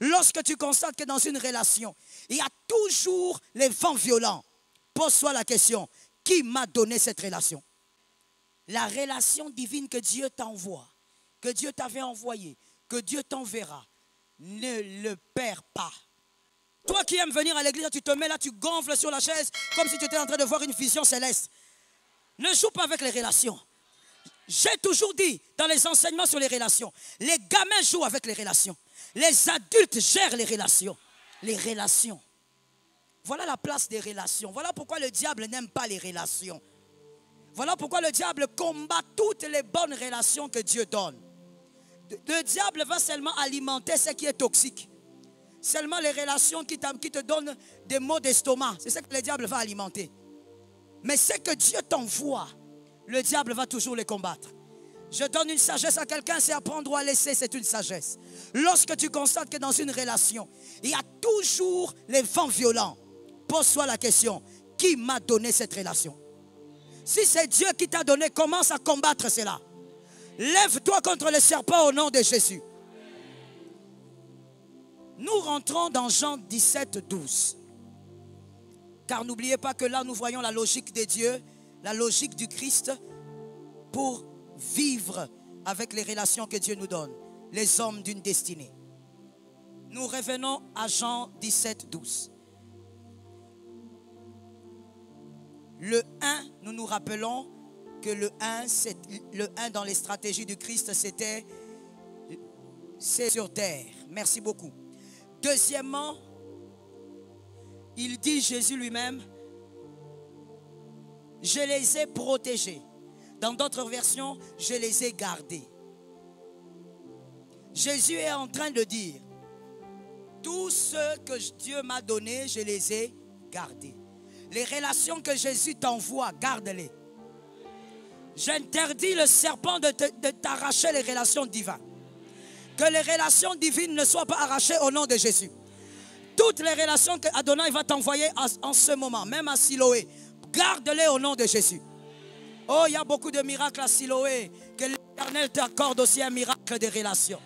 Lorsque tu constates que dans une relation, il y a toujours les vents violents, pose-toi la question, qui m'a donné cette relation? La relation divine que Dieu t'envoie, que Dieu t'avait envoyée, que Dieu t'enverra, ne le perds pas. Toi qui aimes venir à l'église, tu te mets là, tu gonfles sur la chaise comme si tu étais en train de voir une vision céleste. Ne joue pas avec les relations. J'ai toujours dit dans les enseignements sur les relations, les gamins jouent avec les relations. Les adultes gèrent les relations. Les relations. Voilà la place des relations. Voilà pourquoi le diable n'aime pas les relations. Voilà pourquoi le diable combat toutes les bonnes relations que Dieu donne. Le diable va seulement alimenter ce qui est toxique. Seulement les relations qui te donnent des maux d'estomac. C'est ce que le diable va alimenter. Mais ce que Dieu t'envoie, le diable va toujours les combattre. Je donne une sagesse à quelqu'un, c'est apprendre ou à laisser, c'est une sagesse. Lorsque tu constates que dans une relation, il y a toujours les vents violents, pose-toi la question, qui m'a donné cette relation? Si c'est Dieu qui t'a donné, commence à combattre cela. Lève-toi contre le serpent au nom de Jésus. Nous rentrons dans Jean 17, 12. Car n'oubliez pas que là, nous voyons la logique de Dieu, la logique du Christ pour vivre avec les relations que Dieu nous donne, les hommes d'une destinée. Nous revenons à Jean 17, 12. Le 1, nous nous rappelons que le 1 dans les stratégies du Christ, c'est sur terre. Merci beaucoup. Deuxièmement, il dit, Jésus lui-même, je les ai protégés. Dans d'autres versions, je les ai gardés. Jésus est en train de dire, tout ce que Dieu m'a donné, je les ai gardés. Les relations que Jésus t'envoie, garde-les. J'interdis le serpent de t'arracher les relations divines. Que les relations divines ne soient pas arrachées au nom de Jésus. Toutes les relations que Adonai va t'envoyer en ce moment, même à Siloé, garde-les au nom de Jésus. Oh, il y a beaucoup de miracles à Siloé. Que l'Éternel t'accorde aussi un miracle de relation.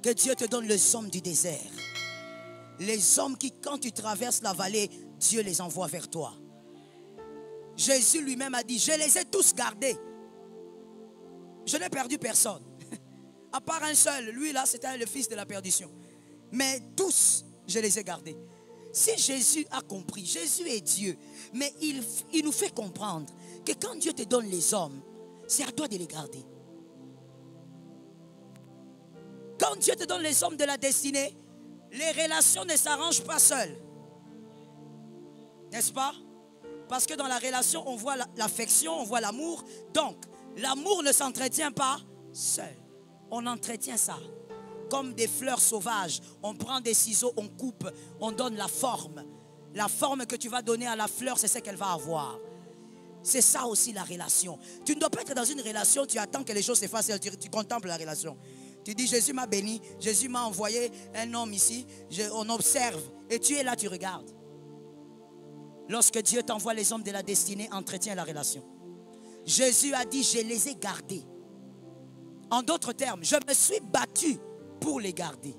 Que Dieu te donne les hommes du désert. Les hommes qui, quand tu traverses la vallée, Dieu les envoie vers toi. Jésus lui-même a dit, je les ai tous gardés. Je n'ai perdu personne. À part un seul, lui là, c'était le fils de la perdition. Mais tous, je les ai gardés. Si Jésus a compris, Jésus est Dieu, mais il nous fait comprendre que quand Dieu te donne les hommes, c'est à toi de les garder. Quand Dieu te donne les hommes de la destinée, les relations ne s'arrangent pas seules. N'est-ce pas? Parce que dans la relation, on voit l'affection, on voit l'amour. Donc, l'amour ne s'entretient pas seul. On entretient ça. Comme des fleurs sauvages. On prend des ciseaux, on coupe, on donne la forme. La forme que tu vas donner à la fleur, c'est ce qu'elle va avoir. C'est ça aussi la relation. Tu ne dois pas être dans une relation, tu attends que les choses s'effacent, tu contemples la relation. Tu dis, Jésus m'a béni, Jésus m'a envoyé un homme ici, on observe. Et tu es là, tu regardes. Lorsque Dieu t'envoie les hommes de la destinée, entretiens la relation. Jésus a dit, je les ai gardés. En d'autres termes, je me suis battu pour les garder.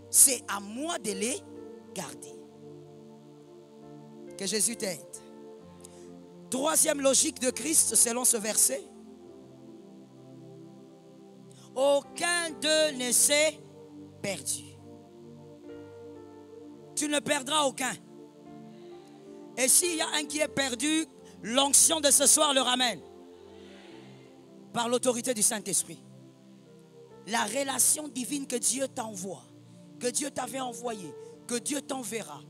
C'est à moi de les garder. Que Jésus t'aide. Troisième logique de Christ selon ce verset. Aucun d'eux ne s'est perdu. Tu ne perdras aucun. Et s'il y a un qui est perdu, l'onction de ce soir le ramène. Par l'autorité du Saint-Esprit. La relation divine que Dieu t'envoie, que Dieu t'avait envoyé, que Dieu t'enverra,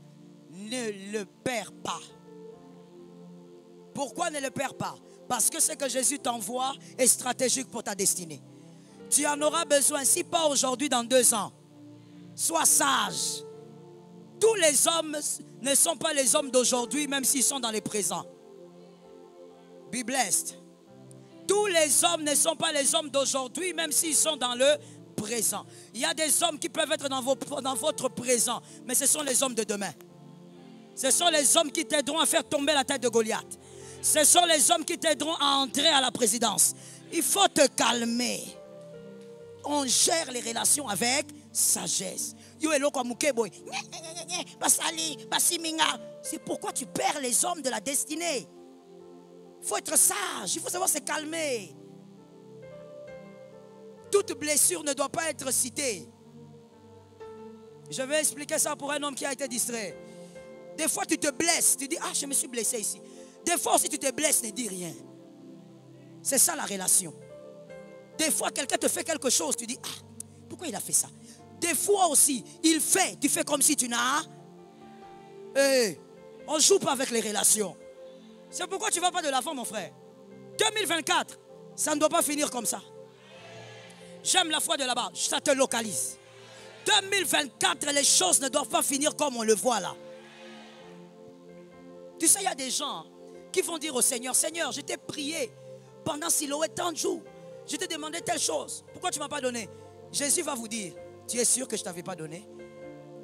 ne le perds pas. Pourquoi ne le perds pas? Parce que ce que Jésus t'envoie est stratégique pour ta destinée. Tu en auras besoin, si pas aujourd'hui, dans 2 ans. Sois sage. Tous les hommes ne sont pas les hommes d'aujourd'hui, même s'ils sont dans les présents. Be blessed. Tous les hommes ne sont pas les hommes d'aujourd'hui, même s'ils sont dans le présent. Il y a des hommes qui peuvent être dans votre présent, mais ce sont les hommes de demain. Ce sont les hommes qui t'aideront à faire tomber la tête de Goliath. Ce sont les hommes qui t'aideront à entrer à la présidence. Il faut te calmer. On gère les relations avec sagesse. C'est pourquoi tu perds les hommes de la destinée. Il faut être sage, il faut savoir se calmer. Toute blessure ne doit pas être citée. Je vais expliquer ça pour un homme qui a été distrait. Des fois tu te blesses, tu dis ah je me suis blessé ici. Des fois aussi tu te blesses, ne dis rien. C'est ça la relation. Des fois quelqu'un te fait quelque chose, tu dis ah pourquoi il a fait ça. Des fois aussi il fait, tu fais comme si tu n'as. On ne joue pas avec les relations. C'est pourquoi tu ne vas pas de l'avant mon frère. 2024, ça ne doit pas finir comme ça. J'aime la foi de là-bas, ça te localise. 2024, les choses ne doivent pas finir comme on le voit là. Tu sais, il y a des gens qui vont dire au Seigneur, Seigneur, je t'ai prié pendant Siloé tant de jours. Je t'ai demandé telle chose. Pourquoi tu ne m'as pas donné? Jésus va vous dire, tu es sûr que je ne t'avais pas donné?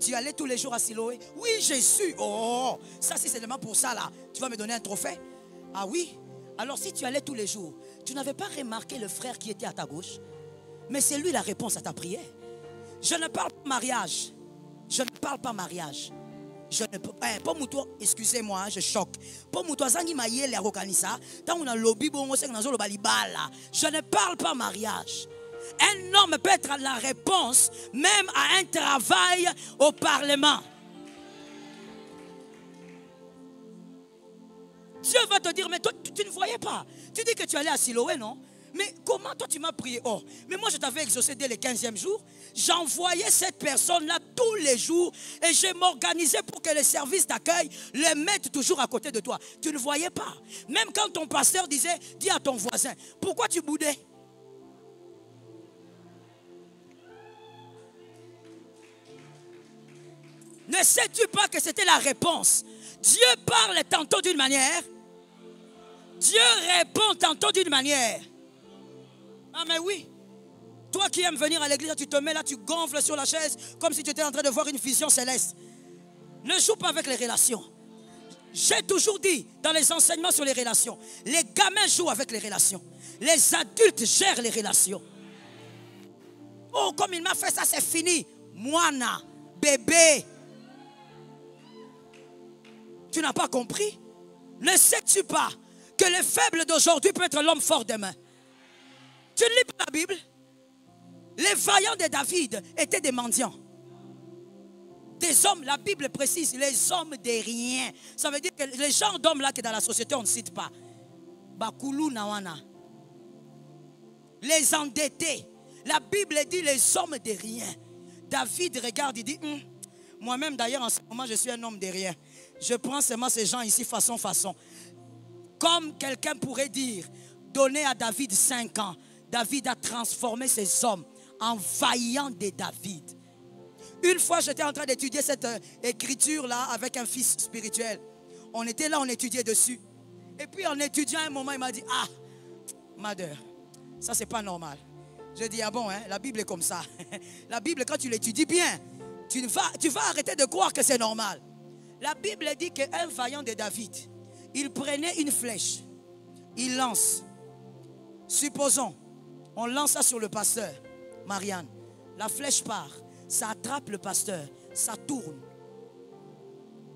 Tu allais tous les jours à Siloé? Oui, Jésus. Oh, ça c'est seulement pour ça là. Tu vas me donner un trophée? Ah oui? Alors si tu allais tous les jours, tu n'avais pas remarqué le frère qui était à ta gauche? Mais c'est lui la réponse à ta prière. Je ne parle pas mariage. Je ne parle pas mariage. Je ne peux pas. Excusez-moi, je choque. Je ne parle pas mariage. Un homme peut être la réponse même à un travail au Parlement. Dieu va te dire, mais toi, tu ne voyais pas. Tu dis que tu allais à Siloé, non? Mais comment toi tu m'as prié? Oh, mais moi je t'avais exaucé dès le 15e jour. J'envoyais cette personne-là tous les jours et je m'organisais pour que le service d'accueil le mette toujours à côté de toi. Tu ne voyais pas. Même quand ton pasteur disait, dis à ton voisin, pourquoi tu boudais? Ne sais-tu pas que c'était la réponse? Dieu parle tantôt d'une manière, Dieu répond tantôt d'une manière. Ah mais oui, toi qui aimes venir à l'église, tu te mets là, tu gonfles sur la chaise comme si tu étais en train de voir une vision céleste. Ne joue pas avec les relations. J'ai toujours dit dans les enseignements sur les relations, les gamins jouent avec les relations. Les adultes gèrent les relations. Oh, comme il m'a fait ça, c'est fini. Moana, bébé. Tu n'as pas compris? Ne sais-tu pas que le faible d'aujourd'hui peut être l'homme fort demain? Tu ne lis pas la Bible? Les vaillants de David étaient des mendiants. Des hommes, la Bible précise, les hommes de rien. Ça veut dire que les gens d'hommes là que dans la société on ne cite pas. Bakulu Nawana. Les endettés. La Bible dit les hommes de rien. David regarde, il dit, moi-même d'ailleurs en ce moment je suis un homme de rien. Je prends seulement ces gens ici façon. Comme quelqu'un pourrait dire, donnez à David 5 ans. David a transformé ces hommes en vaillants de David. Une fois, j'étais en train d'étudier cette écriture-là avec un fils spirituel. On était là, on étudiait dessus. Et puis en étudiant un moment, il m'a dit, ah, mother, ça c'est pas normal. Je dis, ah bon, hein, la Bible est comme ça. La Bible, quand tu l'étudies bien, tu vas arrêter de croire que c'est normal. La Bible dit qu'un vaillant de David, il prenait une flèche, il lance. Supposons, on lance ça sur le pasteur, Marianne. La flèche part, ça attrape le pasteur, ça tourne.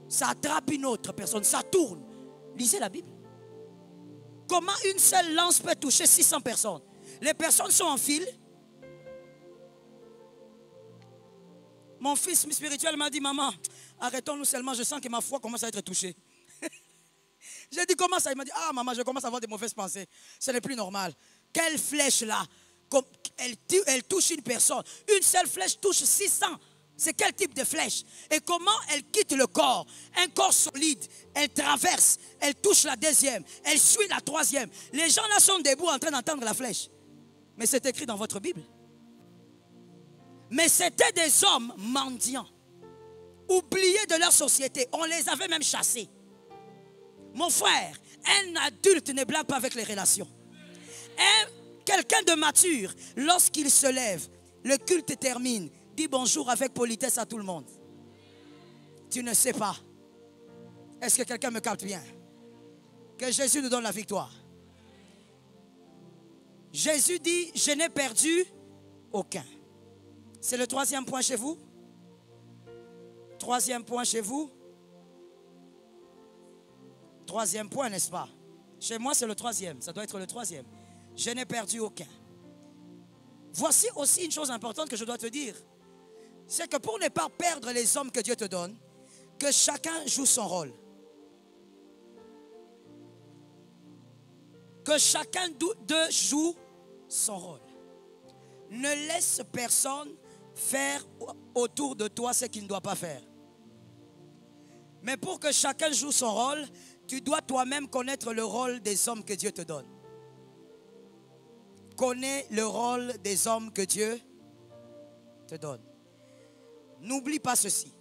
Ça attrape une autre personne, ça tourne. Lisez la Bible. Comment une seule lance peut toucher 600 personnes? Les personnes sont en file. Mon fils spirituel m'a dit, maman, arrêtons-nous seulement, je sens que ma foi commence à être touchée. J'ai dit, comment ça? Il m'a dit, ah maman, je commence à avoir des mauvaises pensées. Ce n'est plus normal. Quelle flèche là? Elle touche une personne. Une seule flèche touche 600. C'est quel type de flèche? Et comment elle quitte le corps? Un corps solide. Elle traverse. Elle touche la deuxième. Elle suit la troisième. Les gens là sont debout en train d'entendre la flèche. Mais c'est écrit dans votre Bible. Mais c'était des hommes mendiants. Oubliés de leur société. On les avait même chassés. Mon frère, un adulte ne blague pas avec les relations. Quelqu'un de mature, lorsqu'il se lève, le culte termine, dit bonjour avec politesse à tout le monde. Tu ne sais pas. Est-ce que quelqu'un me capte bien? Que Jésus nous donne la victoire. Jésus dit, je n'ai perdu aucun. C'est le troisième point chez vous? Troisième point chez vous? Troisième point, n'est-ce pas? Chez moi, c'est le troisième. Ça doit être le troisième. Je n'ai perdu aucun. Voici aussi une chose importante que je dois te dire. C'est que pour ne pas perdre les hommes que Dieu te donne, que chacun joue son rôle. Que chacun d'eux joue son rôle. Ne laisse personne faire autour de toi ce qu'il ne doit pas faire. Mais pour que chacun joue son rôle, tu dois toi-même connaître le rôle des hommes que Dieu te donne. Connais le rôle des hommes que Dieu te donne. N'oublie pas ceci.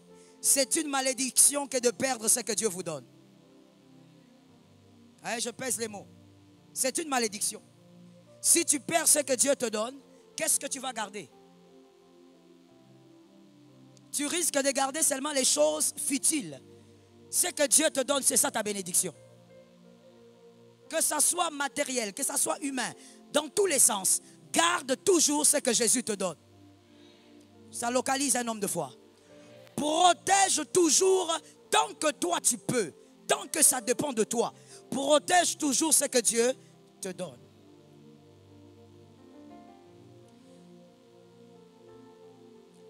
C'est une malédiction que de perdre ce que Dieu vous donne. Allez, je pèse les mots. C'est une malédiction. Si tu perds ce que Dieu te donne, qu'est-ce que tu vas garder? Tu risques de garder seulement les choses futiles. Ce que Dieu te donne, c'est ça ta bénédiction. Que ça soit matériel, que ça soit humain, dans tous les sens, garde toujours ce que Jésus te donne. Ça localise un homme de foi. Protège toujours tant que toi tu peux, tant que ça dépend de toi. Protège toujours ce que Dieu te donne.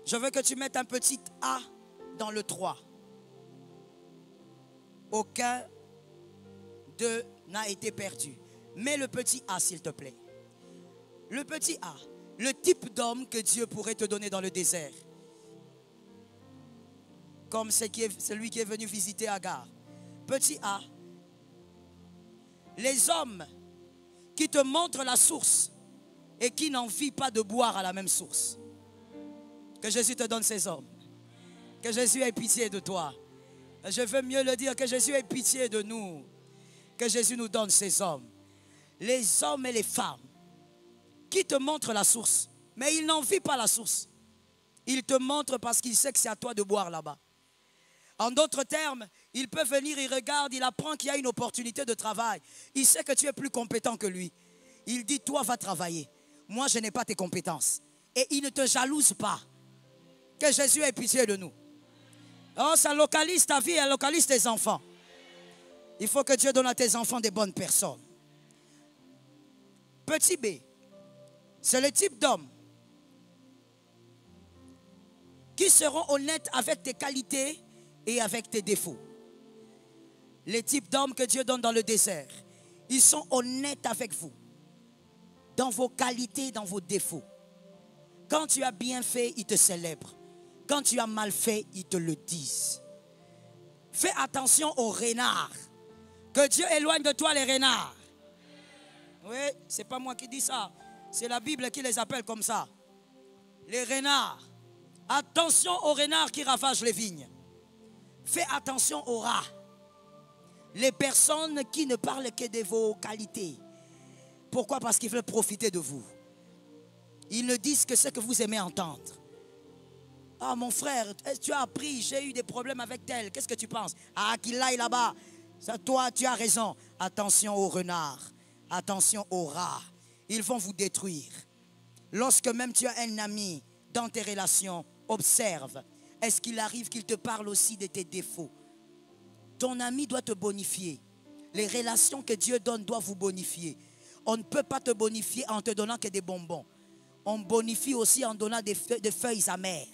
Je veux que tu mettes un petit A dans le 3. Aucun d'eux n'a été perdu. Mets le petit A, s'il te plaît. Le petit A, le type d'homme que Dieu pourrait te donner dans le désert. Comme celui qui est venu visiter Agar. Petit A, les hommes qui te montrent la source et qui n'envient pas de boire à la même source. Que Jésus te donne ces hommes. Que Jésus ait pitié de toi. Je veux mieux le dire, que Jésus ait pitié de nous. Que Jésus nous donne ces hommes. Les hommes et les femmes qui te montrent la source, mais ils n'envient pas la source. Ils te montrent parce qu'ils savent que c'est à toi de boire là-bas. En d'autres termes, il peut venir, il regarde, il apprend qu'il y a une opportunité de travail. Il sait que tu es plus compétent que lui. Il dit, toi va travailler. Moi, je n'ai pas tes compétences. Et il ne te jalouse pas. Que Jésus ait pitié de nous. Oh, ça localise ta vie, ça localise tes enfants. Il faut que Dieu donne à tes enfants des bonnes personnes. Petit B, c'est le type d'homme qui seront honnêtes avec tes qualités et avec tes défauts. Les types d'hommes que Dieu donne dans le désert, ils sont honnêtes avec vous, dans vos qualités, dans vos défauts. Quand tu as bien fait, ils te célèbrent. Quand tu as mal fait, ils te le disent. Fais attention aux renards. Que Dieu éloigne de toi les renards. Oui, ce n'est pas moi qui dis ça. C'est la Bible qui les appelle comme ça. Les renards. Attention aux renards qui ravagent les vignes. Fais attention aux rats. Les personnes qui ne parlent que de vos qualités. Pourquoi? Parce qu'ils veulent profiter de vous. Ils ne disent que ce que vous aimez entendre. Ah, mon frère, tu as appris, j'ai eu des problèmes avec tel. Qu'est-ce que tu penses? Ah, qu'il aille là-bas. Ça, toi, tu as raison. Attention aux renards. Attention aux rats. Ils vont vous détruire. Lorsque même tu as un ami dans tes relations, observe. Est-ce qu'il arrive qu'il te parle aussi de tes défauts? Ton ami doit te bonifier. Les relations que Dieu donne doivent vous bonifier. On ne peut pas te bonifier en te donnant que des bonbons. On bonifie aussi en donnant des feuilles amères.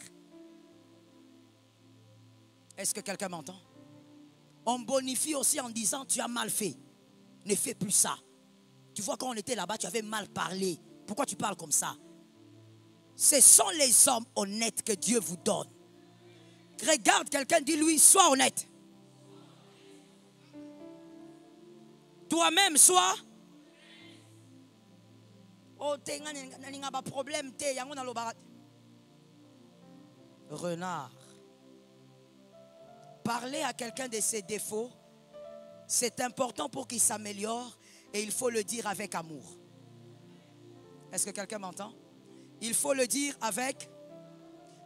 Est-ce que quelqu'un m'entend? On bonifie aussi en disant, tu as mal fait. Ne fais plus ça. Tu vois, quand on était là-bas, tu avais mal parlé. Pourquoi tu parles comme ça? Ce sont les hommes honnêtes que Dieu vous donne. Regarde quelqu'un, dis-lui, sois honnête. Toi-même, sois. Oh, t'as problème, renard. Parler à quelqu'un de ses défauts, c'est important pour qu'il s'améliore et il faut le dire avec amour. Est-ce que quelqu'un m'entend? Il faut le dire avec...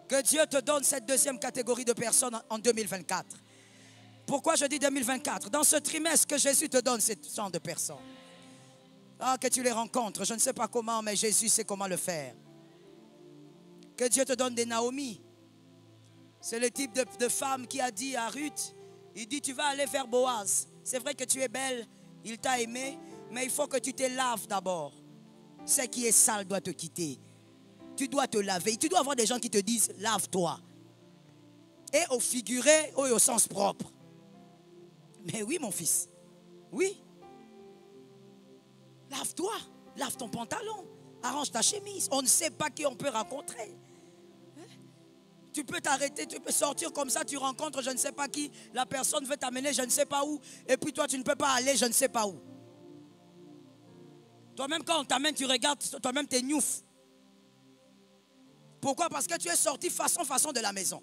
Que Dieu te donne cette deuxième catégorie de personnes en 2024. Pourquoi je dis 2024? Dans ce trimestre que Jésus te donne ce genre de personnes. Ah, que tu les rencontres. Je ne sais pas comment, mais Jésus sait comment le faire. Que Dieu te donne des Naomi. C'est le type de femme qui a dit à Ruth, il dit tu vas aller vers Boaz. C'est vrai que tu es belle, il t'a aimé, mais il faut que tu te laves d'abord. Ce qui est sale doit te quitter. Tu dois te laver. Tu dois avoir des gens qui te disent lave-toi. Et au figuré ou au sens propre. Mais oui mon fils, oui. Lave-toi, lave ton pantalon, arrange ta chemise. On ne sait pas qui on peut rencontrer. Tu peux t'arrêter, tu peux sortir comme ça, tu rencontres je ne sais pas qui, la personne veut t'amener je ne sais pas où, et puis toi tu ne peux pas aller je ne sais pas où. Toi-même quand on t'amène, tu regardes, toi-même t'es gnouf. Pourquoi? Parce que tu es sorti façon de la maison.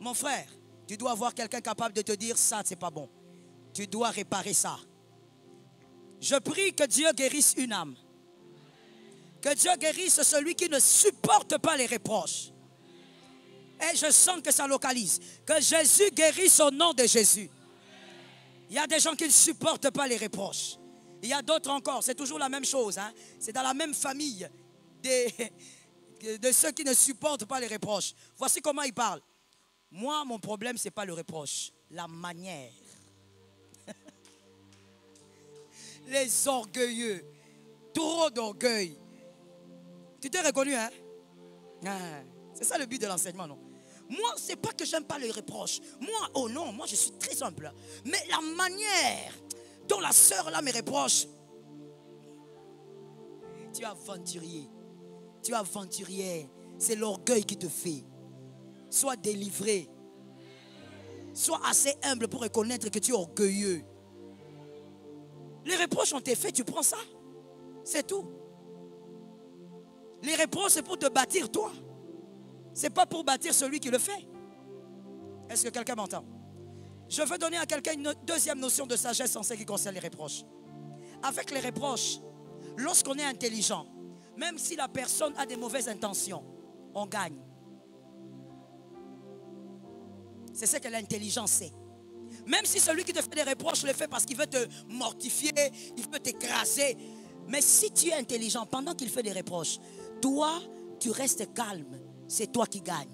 Mon frère, tu dois avoir quelqu'un capable de te dire ça c'est pas bon. Tu dois réparer ça. Je prie que Dieu guérisse une âme. Que Dieu guérisse celui qui ne supporte pas les reproches. Et je sens que ça localise. Que Jésus guérisse au nom de Jésus. Il y a des gens qui ne supportent pas les reproches. Il y a d'autres encore. C'est toujours la même chose. Hein? C'est dans la même famille de ceux qui ne supportent pas les reproches. Voici comment il parle. Moi, mon problème, ce n'est pas le reproche. La manière. Les orgueilleux. Trop d'orgueil. Tu t'es reconnu, hein? C'est ça le but de l'enseignement, non? Moi, ce n'est pas que j'aime pas les reproches. Moi, oh non, moi je suis très simple. Mais la manière dont la sœur là me reproche. Tu es aventurier. Tu es aventurière. C'est l'orgueil qui te fait. Sois délivré. Sois assez humble pour reconnaître que tu es orgueilleux. Les reproches ont été faits, tu prends ça. C'est tout. Les reproches, c'est pour te bâtir toi. Ce n'est pas pour bâtir celui qui le fait. Est-ce que quelqu'un m'entend? Je veux donner à quelqu'un une deuxième notion de sagesse en ce qui concerne les reproches. Avec les reproches, lorsqu'on est intelligent, même si la personne a des mauvaises intentions, on gagne. C'est ce que l'intelligence est. Même si celui qui te fait des reproches le fait parce qu'il veut te mortifier, il veut t'écraser. Mais si tu es intelligent, pendant qu'il fait des reproches, toi, tu restes calme. C'est toi qui gagnes.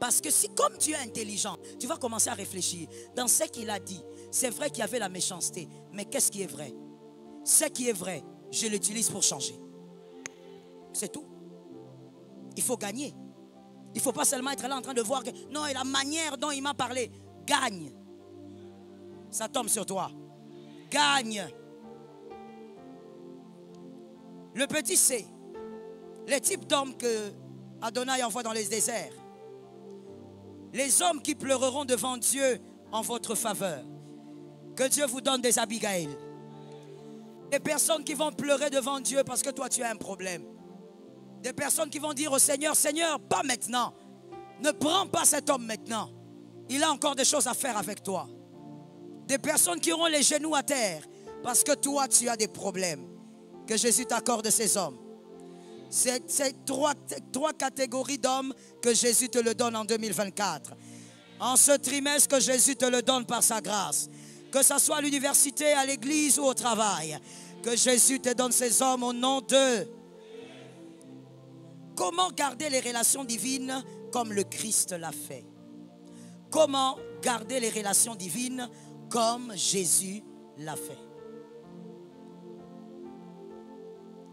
Parce que si comme tu es intelligent, tu vas commencer à réfléchir. Dans ce qu'il a dit, c'est vrai qu'il y avait la méchanceté. Mais qu'est-ce qui est vrai? Ce qui est vrai, je l'utilise pour changer. C'est tout. Il faut gagner. Il ne faut pas seulement être là en train de voir que non, et la manière dont il m'a parlé, gagne. Ça tombe sur toi. Gagne. Le petit C, les types d'hommes que Adonai envoie dans les déserts. Les hommes qui pleureront devant Dieu en votre faveur. Que Dieu vous donne des Abigail. Des personnes qui vont pleurer devant Dieu parce que toi tu as un problème. Des personnes qui vont dire au Seigneur, Seigneur, pas maintenant. Ne prends pas cet homme maintenant. Il a encore des choses à faire avec toi. Des personnes qui auront les genoux à terre parce que toi tu as des problèmes. Que Jésus t'accorde ces hommes. C'est trois catégories d'hommes que Jésus te le donne en 2024. En ce trimestre que Jésus te le donne par sa grâce. Que ce soit à l'université, à l'église ou au travail. Que Jésus te donne ces hommes au nom de... Comment garder les relations divines comme le Christ l'a fait? Comment garder les relations divines comme Jésus l'a fait?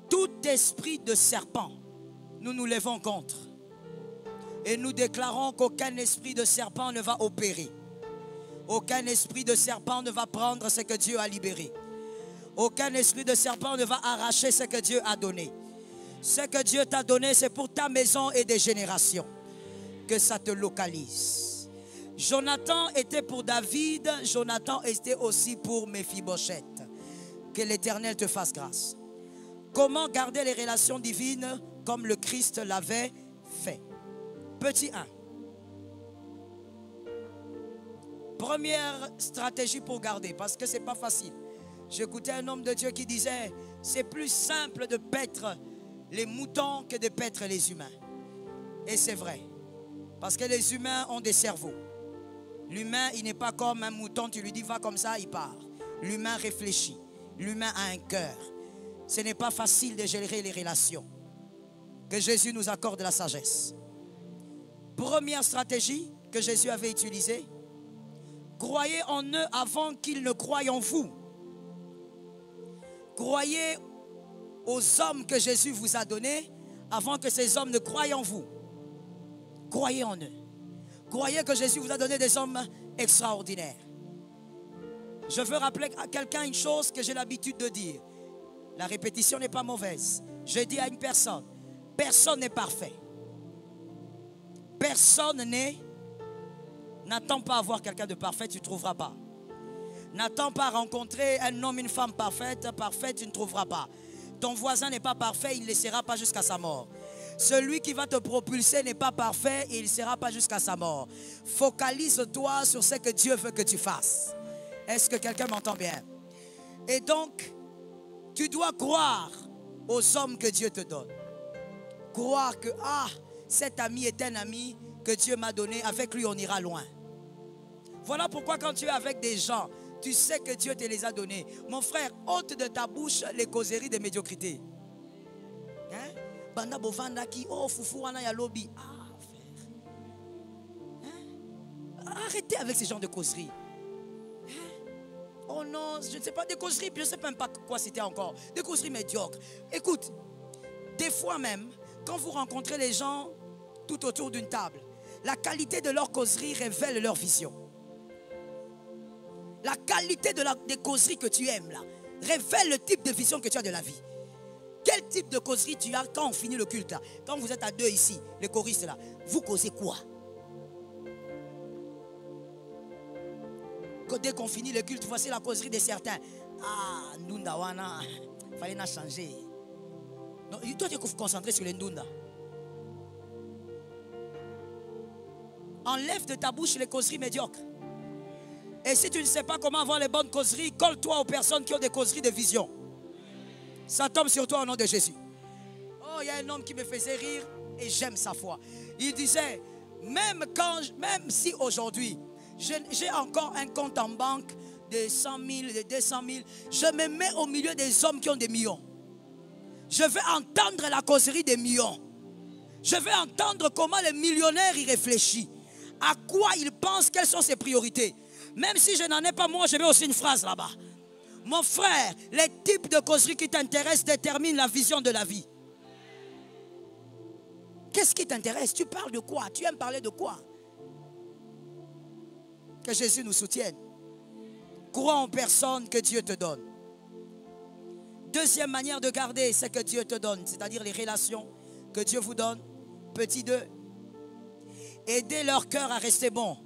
Tout esprit de serpent, nous nous levons contre. Et nous déclarons qu'aucun esprit de serpent ne va opérer. Aucun esprit de serpent ne va prendre ce que Dieu a libéré. Aucun esprit de serpent ne va arracher ce que Dieu a donné. Ce que Dieu t'a donné, c'est pour ta maison et des générations. Que ça te localise. Jonathan était pour David, Jonathan était aussi pour Méphibosheth. Que l'Éternel te fasse grâce. Comment garder les relations divines comme le Christ l'avait fait? Petit 1. Première stratégie pour garder, parce que ce n'est pas facile. J'écoutais un homme de Dieu qui disait, c'est plus simple de paître les moutons que de paître les humains. Et c'est vrai. Parce que les humains ont des cerveaux. L'humain, il n'est pas comme un mouton, tu lui dis va comme ça, il part. L'humain réfléchit. L'humain a un cœur. Ce n'est pas facile de gérer les relations. Que Jésus nous accorde la sagesse. Première stratégie que Jésus avait utilisée. Croyez en eux avant qu'ils ne croient en vous. Croyez aux hommes que Jésus vous a donnés avant que ces hommes ne croient en vous. Croyez en eux. Croyez que Jésus vous a donné des hommes extraordinaires. Je veux rappeler à quelqu'un une chose que j'ai l'habitude de dire. La répétition n'est pas mauvaise. Je dis à une personne, personne n'est parfait. Personne n'est... N'attends pas à voir quelqu'un de parfait, tu ne trouveras pas. N'attends pas à rencontrer un homme, une femme parfaite, tu ne trouveras pas. Ton voisin n'est pas parfait, il ne le sera pas jusqu'à sa mort. Celui qui va te propulser n'est pas parfait et il ne sera pas jusqu'à sa mort. Focalise-toi sur ce que Dieu veut que tu fasses. Est-ce que quelqu'un m'entend bien? Et donc, tu dois croire aux hommes que Dieu te donne. Croire que, cet ami est un ami que Dieu m'a donné, avec lui on ira loin. Voilà pourquoi quand tu es avec des gens, tu sais que Dieu te les a donnés. Mon frère, ôte de ta bouche les causeries de médiocrité. Hein? Banda bovanda qui, oh foufou wana ya lobby. Frère. Hein? Arrêtez avec ces genres de causeries. Hein? Oh non, je ne sais pas, des causeries, je ne sais même pas quoi c'était encore. Des causeries médiocres. Écoute, des fois même, quand vous rencontrez les gens tout autour d'une table, la qualité de leur causerie révèle leur vision. La qualité des causeries que tu aimes là révèle le type de vision que tu as de la vie. Quel type de causerie tu as quand on finit le culte là? Quand vous êtes à deux ici, les choristes là, vous causez quoi? Dès qu'on finit le culte, voici la causerie de certains. Ndunda wana, fallait n'a changer. Non, toi tu es concentré sur les Ndunda. Enlève de ta bouche les causeries médiocres. Et si tu ne sais pas comment avoir les bonnes causeries, colle-toi aux personnes qui ont des causeries de vision. Ça tombe sur toi au nom de Jésus. Oh, il y a un homme qui me faisait rire et j'aime sa foi. Il disait, même si aujourd'hui, j'ai encore un compte en banque de 100 000, de 200 000, je me mets au milieu des hommes qui ont des millions. Je vais entendre la causerie des millions. Je vais entendre comment les millionnaires y réfléchissent. À quoi ils pensent, quelles sont ses priorités. Même si je n'en ai pas, moi, je mets aussi une phrase là-bas. Mon frère, les types de causeries qui t'intéressent déterminent la vision de la vie. Qu'est-ce qui t'intéresse? Tu parles de quoi? Tu aimes parler de quoi? Que Jésus nous soutienne. Crois en personne que Dieu te donne. Deuxième manière de garder ce que Dieu te donne, c'est-à-dire les relations que Dieu vous donne. Petit 2. Aidez leur cœur à rester bon.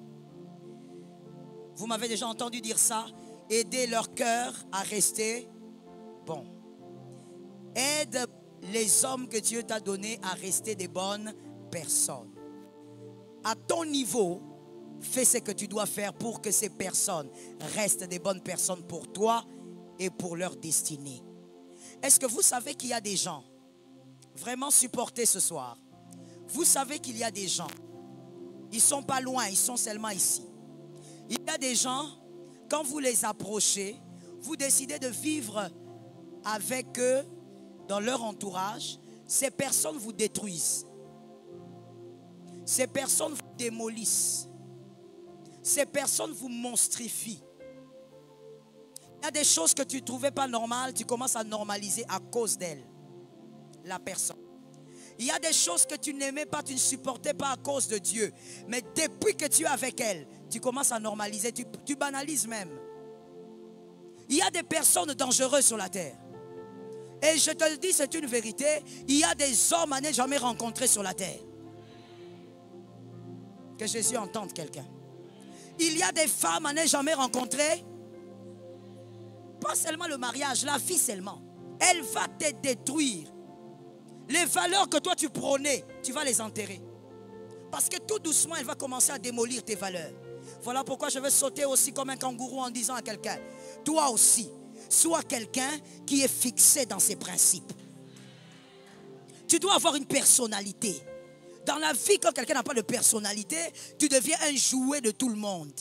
Vous m'avez déjà entendu dire ça. Aidez leur cœur à rester bon. Aide les hommes que Dieu t'a donnés à rester des bonnes personnes. À ton niveau, fais ce que tu dois faire pour que ces personnes restent des bonnes personnes pour toi et pour leur destinée. Est-ce que vous savez qu'il y a des gens vraiment supportés ce soir? Vous savez qu'il y a des gens, ils ne sont pas loin, ils sont seulement ici. Il y a des gens, quand vous les approchez, vous décidez de vivre avec eux dans leur entourage. Ces personnes vous détruisent. Ces personnes vous démolissent. Ces personnes vous monstrifient. Il y a des choses que tu ne trouvais pas normales, tu commences à normaliser à cause d'elles. La personne. Il y a des choses que tu n'aimais pas, tu ne supportais pas à cause de Dieu. Mais depuis que tu es avec elle, tu commences à normaliser, tu banalises même. Il y a des personnes dangereuses sur la terre. Et je te le dis, c'est une vérité. Il y a des hommes à ne jamais rencontrer sur la terre. Que Jésus entende quelqu'un. Il y a des femmes à ne jamais rencontrer. Pas seulement le mariage, la vie seulement. Elle va te détruire. Les valeurs que toi tu prônais, tu vas les enterrer. Parce que tout doucement, elle va commencer à démolir tes valeurs. Voilà pourquoi je vais sauter aussi comme un kangourou en disant à quelqu'un, toi aussi, sois quelqu'un qui est fixé dans ses principes. Tu dois avoir une personnalité. Dans la vie, quand quelqu'un n'a pas de personnalité, tu deviens un jouet de tout le monde.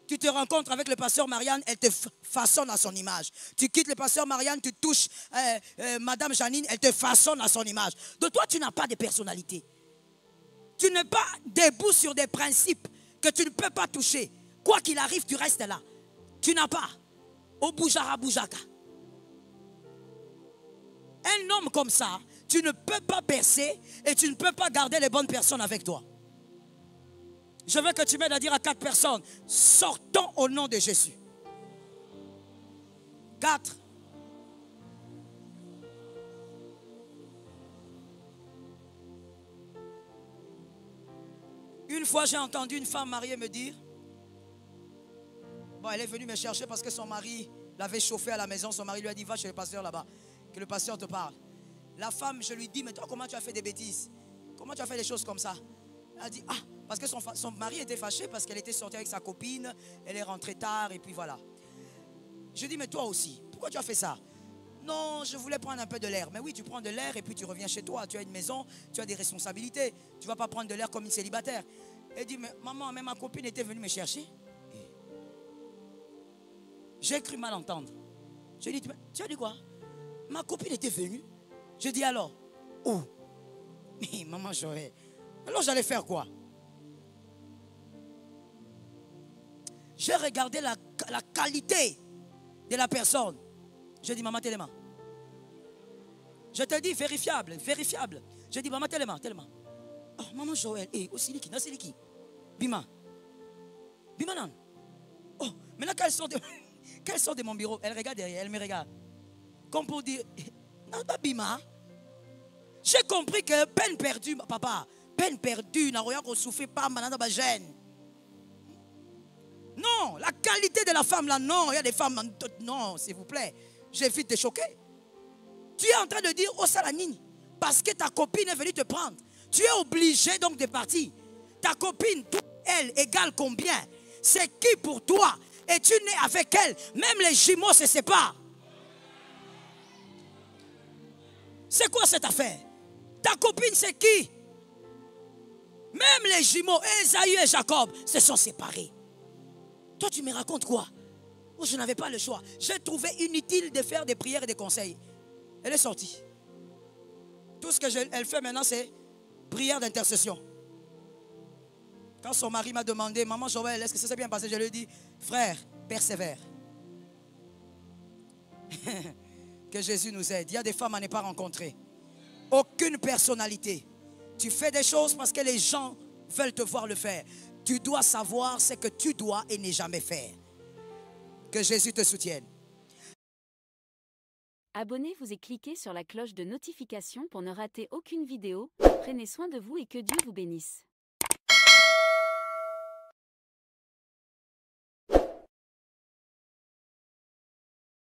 Tu te rencontres avec le pasteur Marianne, elle te façonne à son image. Tu quittes le pasteur Marianne, tu touches Madame Janine, elle te façonne à son image. Donc toi, tu n'as pas de personnalité. Tu n'es pas debout sur des principes que tu ne peux pas toucher. Quoi qu'il arrive, tu restes là. Tu n'as pas. Au boujara boujaka. Un homme comme ça, tu ne peux pas percer et tu ne peux pas garder les bonnes personnes avec toi. Je veux que tu m'aides à dire à 4 personnes, sortons au nom de Jésus. 4. Une fois, j'ai entendu une femme mariée me dire, bon, elle est venue me chercher parce que son mari l'avait chauffé à la maison. Son mari lui a dit, va chez le pasteur là-bas, que le pasteur te parle. La femme, je lui dis, mais toi, comment tu as fait des bêtises? Comment tu as fait des choses comme ça? Elle a dit, ah, parce que son mari était fâché parce qu'elle était sortie avec sa copine, elle est rentrée tard et puis voilà. Je dis, mais toi aussi, pourquoi tu as fait ça? Non, je voulais prendre un peu de l'air. Mais oui, tu prends de l'air et puis tu reviens chez toi. Tu as une maison, tu as des responsabilités. Tu ne vas pas prendre de l'air comme une célibataire. Elle dit, mais maman, même ma copine était venue me chercher. J'ai cru mal entendre. Je lui ai dit, tu as dit quoi? Ma copine était venue. Je dis alors, où? Mais maman, j'aurais. Alors j'allais faire quoi? J'ai regardé la qualité de la personne. Je dis, maman, tellement. Je te dis, vérifiable, vérifiable. Je dis, maman, tellement, tellement. Oh, maman Joël, aussi Liki, non, c'est Liki. Bima. Bima, non. Oh, maintenant qu'elle sort de mon bureau, elle regarde derrière, elle me regarde. Comme pour dire, non, pas Bima. J'ai compris que peine perdue, papa, peine perdue, n'a rien qu'on souffre pas, maintenant, dans gêne. Non, la qualité de la femme là, non, il y a des femmes, non, s'il vous plaît, j'évite de choquer. Tu es en train de dire, oh Salanine, parce que ta copine est venue te prendre. Tu es obligé donc de partir. Ta copine, elle, égale combien? C'est qui pour toi? Et tu nais avec elle, même les jumeaux se séparent. C'est quoi cette affaire? Ta copine, c'est qui? Même les jumeaux, Esaü et Jacob, se sont séparés. Toi, tu me racontes quoi? Oh, je n'avais pas le choix. J'ai trouvé inutile de faire des prières et des conseils. Elle est sortie. Tout ce qu'elle fait maintenant, c'est prière d'intercession. Quand son mari m'a demandé, maman Joël, est-ce que ça s'est bien passé? Je lui ai dit, frère, persévère. Que Jésus nous aide. Il y a des femmes à ne pas rencontrer. Aucune personnalité. Tu fais des choses parce que les gens veulent te voir le faire. Tu dois savoir ce que tu dois et ne jamais faire. Que Jésus te soutienne. Abonnez-vous et cliquez sur la cloche de notification pour ne rater aucune vidéo. Prenez soin de vous et que Dieu vous bénisse.